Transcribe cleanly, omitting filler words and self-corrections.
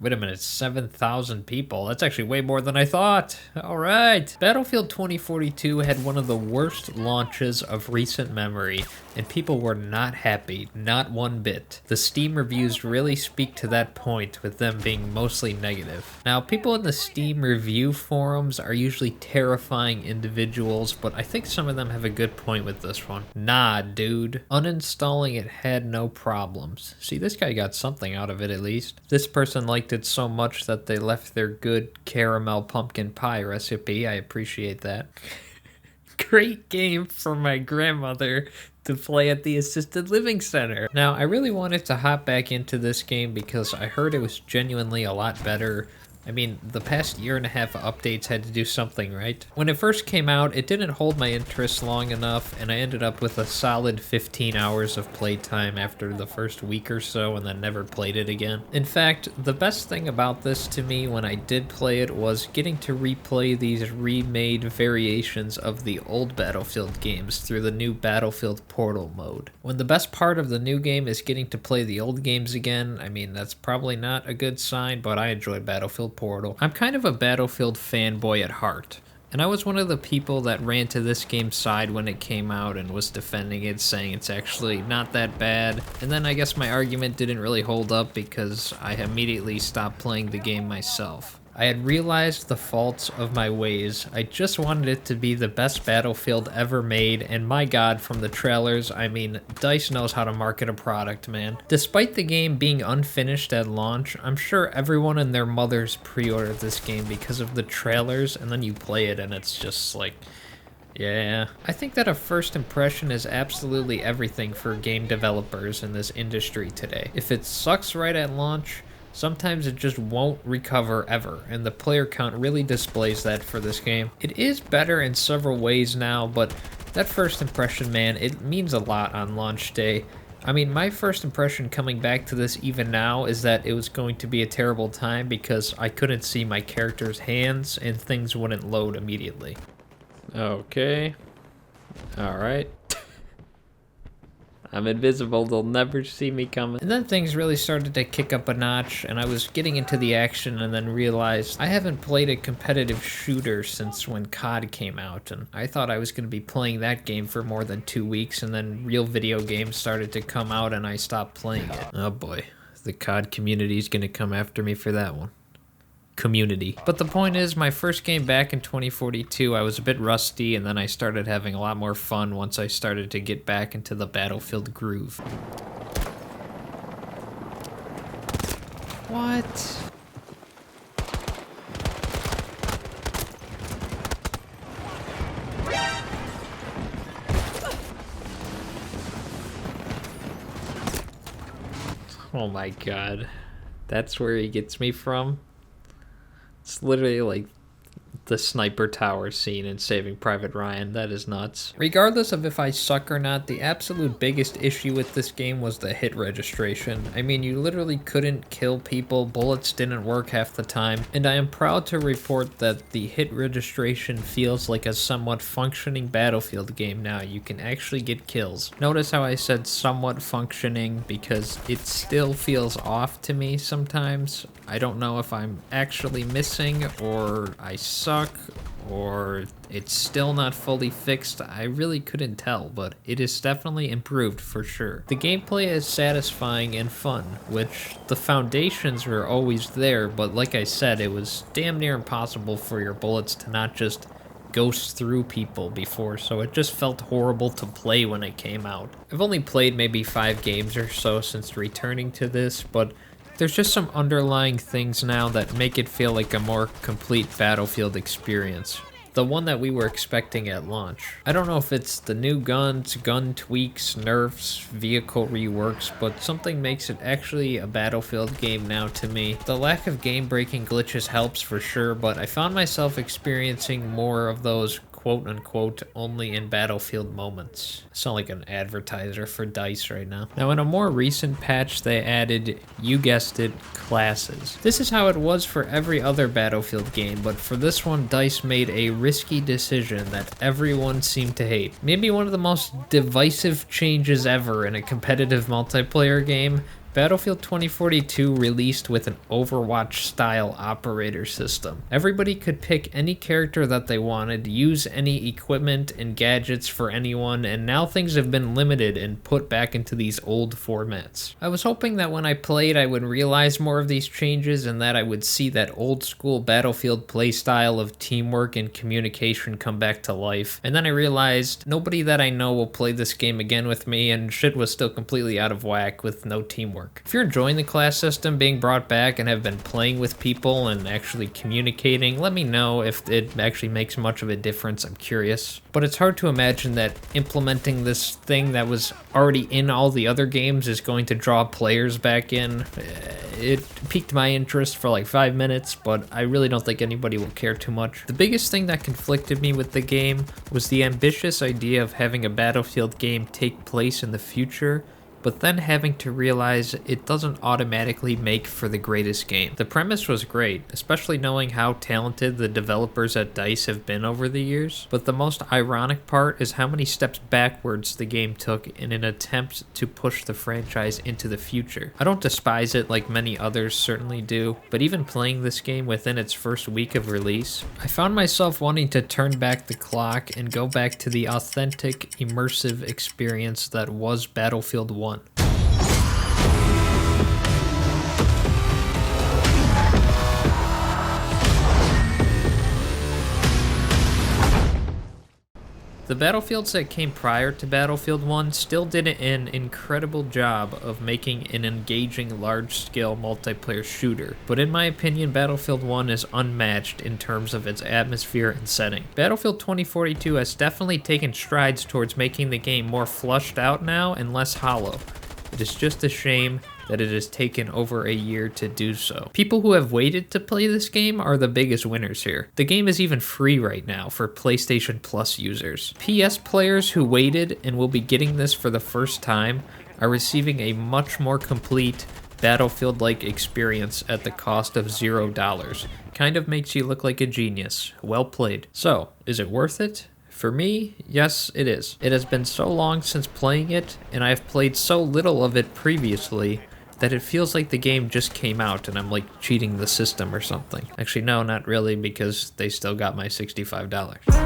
Wait a minute, 7,000 people? That's actually way more than I thought. All right. Battlefield 2042 had one of the worst launches of recent memory, and people were not happy, not one bit. The Steam reviews really speak to that point, with them being mostly negative. Now, people in the Steam review forums are usually terrifying individuals, but I think some of them have a good point with this one. Nah, dude. Uninstalling it had no problems. See, this guy got something out of it at least. This person liked it so much that they left their good caramel pumpkin pie recipe. I appreciate that. Great game for my grandmother to play at the assisted living center. Now, I really wanted to hop back into this game because I heard it was genuinely a lot better. I mean, the past year and a half of updates had to do something, right? When it first came out, it didn't hold my interest long enough, and I ended up with a solid 15 hours of playtime after the first week or so, and then never played it again. In fact, the best thing about this to me when I did play it was getting to replay these remade variations of the old Battlefield games through the new Battlefield Portal mode. When the best part of the new game is getting to play the old games again, I mean, that's probably not a good sign, but I enjoyed Battlefield Portal. I'm kind of a Battlefield fanboy at heart, and I was one of the people that ran to this game's side when it came out and was defending it, saying it's actually not that bad. And then I guess my argument didn't really hold up because I immediately stopped playing the game myself. I had realized the faults of my ways. I just wanted it to be the best Battlefield ever made, and my god, from the trailers, I mean, DICE knows how to market a product, man. Despite the game being unfinished at launch, I'm sure everyone and their mothers pre-ordered this game because of the trailers, and then you play it and it's just like, yeah. I think that a first impression is absolutely everything for game developers in this industry today. If it sucks right at launch, sometimes it just won't recover ever, and the player count really displays that for this game. It is better in several ways now, but that first impression, man, it means a lot on launch day. I mean, my first impression coming back to this even now is that it was going to be a terrible time because I couldn't see my character's hands and things wouldn't load immediately. Okay. Alright. I'm invisible, they'll never see me coming. And then things really started to kick up a notch, and I was getting into the action and then realized I haven't played a competitive shooter since when COD came out, and I thought I was going to be playing that game for more than 2 weeks, and then real video games started to come out and I stopped playing it. Oh boy, the COD community's going to come after me for that one. Community. But the point is, my first game back in 2042, I was a bit rusty, and then I started having a lot more fun once I started to get back into the Battlefield groove. What? Oh my god. That's where he gets me from? It's literally like the sniper tower scene in Saving Private Ryan. That is nuts. Regardless of if I suck or not, the absolute biggest issue with this game was the hit registration. I mean, you literally couldn't kill people, bullets didn't work half the time, and I am proud to report that the hit registration feels like a somewhat functioning Battlefield game now. You can actually get kills. Notice how I said somewhat functioning because it still feels off to me sometimes. I don't know if I'm actually missing or I suck or it's still not fully fixed. I really couldn't tell, but it is definitely improved for sure. The gameplay is satisfying and fun, which the foundations were always there, but like I said, it was damn near impossible for your bullets to not just ghost through people before, so it just felt horrible to play when it came out. I've only played maybe 5 games or so since returning to this, but there's just some underlying things now that make it feel like a more complete Battlefield experience. The one that we were expecting at launch. I don't know if it's the new guns, gun tweaks, nerfs, vehicle reworks, but something makes it actually a Battlefield game now to me. The lack of game-breaking glitches helps for sure, but I found myself experiencing more of those quote-unquote only in Battlefield moments. I sound like an advertiser for DICE right now. Now, in a more recent patch, they added, you guessed it, classes. This is how it was for every other Battlefield game, but for this one, DICE made a risky decision that everyone seemed to hate. Maybe one of the most divisive changes ever in a competitive multiplayer game, Battlefield 2042 released with an Overwatch-style operator system. Everybody could pick any character that they wanted, use any equipment and gadgets for anyone, and now things have been limited and put back into these old formats. I was hoping that when I played I would realize more of these changes and that I would see that old-school Battlefield playstyle of teamwork and communication come back to life, and then I realized nobody that I know will play this game again with me, and shit was still completely out of whack with no teamwork. If you're enjoying the class system being brought back and have been playing with people and actually communicating, let me know if it actually makes much of a difference. I'm curious. But it's hard to imagine that implementing this thing that was already in all the other games is going to draw players back in. It piqued my interest for like 5 minutes, but I really don't think anybody will care too much. The biggest thing that conflicted me with the game was the ambitious idea of having a Battlefield game take place in the future, but then having to realize it doesn't automatically make for the greatest game. The premise was great, especially knowing how talented the developers at DICE have been over the years, but the most ironic part is how many steps backwards the game took in an attempt to push the franchise into the future. I don't despise it like many others certainly do, but even playing this game within its first week of release, I found myself wanting to turn back the clock and go back to the authentic, immersive experience that was Battlefield 1. The Battlefields that came prior to Battlefield 1 still did an incredible job of making an engaging large-scale multiplayer shooter, but in my opinion Battlefield 1 is unmatched in terms of its atmosphere and setting. Battlefield 2042 has definitely taken strides towards making the game more flushed out now and less hollow. It is just a shame that it has taken over a year to do so. People who have waited to play this game are the biggest winners here. The game is even free right now for PlayStation Plus users. PS players who waited and will be getting this for the first time are receiving a much more complete Battlefield-like experience at the cost of $0. Kind of makes you look like a genius. Well played. So, is it worth it? For me, yes, it is. It has been so long since playing it, and I have played so little of it previously, that it feels like the game just came out and I'm like cheating the system or something. Actually, no, not really, because they still got my $65.